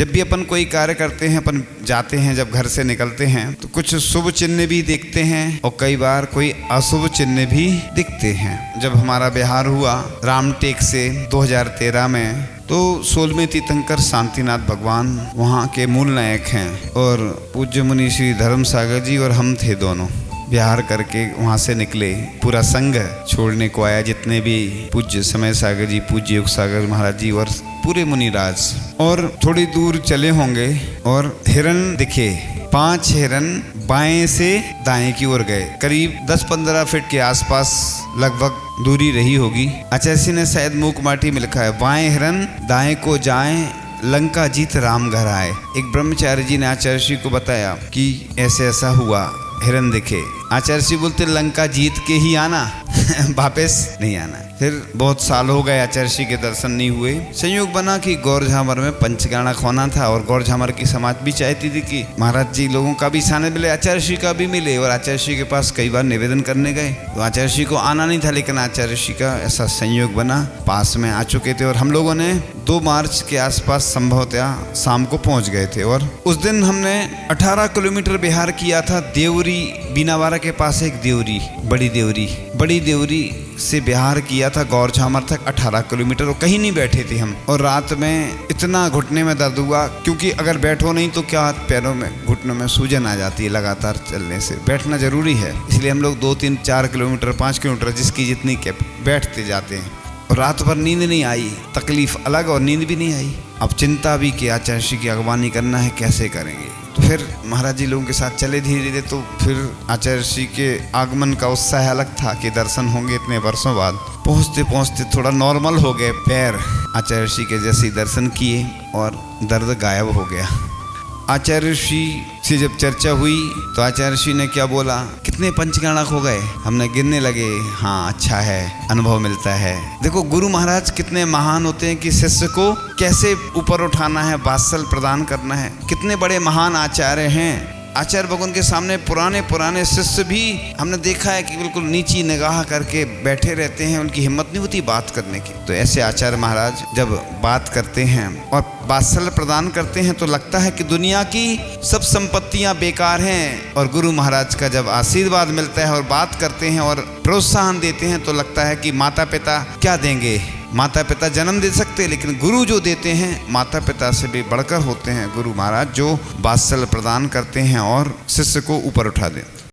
जब भी अपन कोई कार्य करते हैं, अपन जाते हैं, जब घर से निकलते हैं तो कुछ शुभ चिन्ह भी देखते हैं और कई बार कोई अशुभ चिन्ह भी दिखते हैं। जब हमारा बिहार हुआ रामटेक से 2013 में, तो 16वें तीर्थंकर शांतिनाथ भगवान वहाँ के मूल नायक हैं और पूज्य मुनि श्री धर्म सागर जी और हम थे दोनों बिहार करके वहाँ से निकले। पूरा संघ छोड़ने को आया, जितने भी पूज्य समय सागर जी, पूज्य युग सागर महाराज जी और पूरे मुनिराज। और थोड़ी दूर चले होंगे और हिरण दिखे, 5 हिरण बाएं से दाएं की ओर गए। करीब 10-15 फीट के आसपास लगभग दूरी रही होगी। आचार्य ने शायद मूक माटी में लिखा है, बाएं हिरण दाएं को जाएं, लंका जीत राम घर आए। एक ब्रह्मचारी जी ने आचार्य को बताया कि ऐसे ऐसा हुआ, हिरण दिखे। आचार्य बोलते लंका जीत के ही आना वापस नहीं आना। फिर बहुत साल हो गए आचार्य के दर्शन नहीं हुए। संयोग बना कि गौर झामर में पंचगाणा खोना था और गौर झामर की समाज भी चाहती थी कि महाराज जी लोगों का भी साने मिले, आचार्य का भी मिले। और आचार्य के पास कई बार निवेदन करने गए तो आचार्य को आना नहीं था, लेकिन आचार्य का ऐसा संयोग बना, पास में आ चुके थे और हम लोगों ने 2 मार्च के आसपास संभवतः शाम को पहुंच गए थे। और उस दिन हमने 18 किलोमीटर बिहार किया था। देवरी बीनावारा के पास एक देवरी, बड़ी देवरी से बिहार किया था गौर झामर तक 18 किलोमीटर। और कहीं नहीं बैठे थे हम। और रात में इतना घुटने में दर्द हुआ, क्योंकि अगर बैठो नहीं तो क्या पैरों में, घुटनों में सूजन आ जाती है लगातार चलने से। बैठना जरूरी है, इसलिए हम लोग 2-3-4 किलोमीटर 5 किलोमीटर जिसकी जितनी कैप बैठते जाते हैं। और रात भर नींद नहीं आई, तकलीफ अलग और नींद भी नहीं आई। अब चिंता भी कि आचार्य की अगवानी करना है, कैसे करेंगे। तो फिर महाराज जी लोगों के साथ चले धीरे धीरे। तो फिर आचार्य के आगमन का उत्साह अलग था कि दर्शन होंगे इतने वर्षों बाद। पहुँचते पहुँचते थोड़ा नॉर्मल हो गए पैर, आचार्य के जैसे दर्शन किए और दर्द गायब हो गया। आचार्य से जब चर्चा हुई तो आचार्य ने क्या बोला, कितने पंचगाणा हो गए? हमने गिनने लगे। हाँ, अच्छा है, अनुभव मिलता है। देखो गुरु महाराज कितने महान होते हैं कि शिष्य को कैसे ऊपर उठाना है, वात्सल प्रदान करना है। कितने बड़े महान आचार्य हैं। आचार्य भगवान के सामने पुराने शिष्य भी हमने देखा है कि बिल्कुल नीची निगाह करके बैठे रहते हैं, उनकी हिम्मत नहीं होती बात करने की। तो ऐसे आचार्य महाराज जब बात करते हैं और वात्सल्य प्रदान करते हैं तो लगता है कि दुनिया की सब संपत्तियां बेकार हैं। और गुरु महाराज का जब आशीर्वाद मिलता है और बात करते हैं और प्रोत्साहन देते हैं तो लगता है कि माता पिता क्या देंगे। माता पिता जन्म दे सकते हैं, लेकिन गुरु जो देते हैं माता पिता से भी बढ़कर होते हैं। गुरु महाराज जो वात्सल्य प्रदान करते हैं और शिष्य को ऊपर उठा दें।